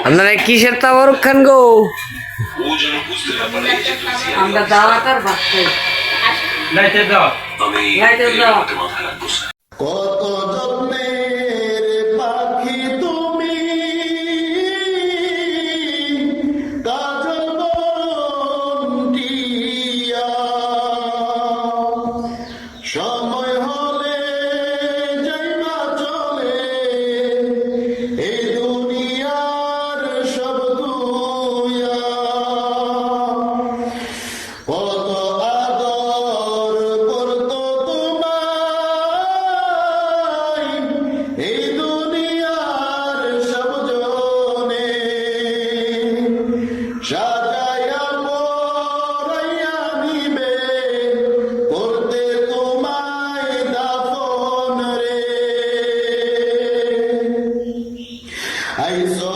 আপনারা কিসের তাবারুক খান গো? আমরা দাওয়াত আর ভাত খাই। লাইটের দাও। লাইটের দাওয়াত। কত যত্নের পাখি তুমি, কাজল বন্টিয়া। সময় হলে যাইবা চলে এই দুনিয়ার সব দুয়া। কত আদর করতো তোমায় এই দুনিয়ার সব জনে, সাজাইয়া পরাইয়া নিবে করতে তোমায় দাফন রে। আইসো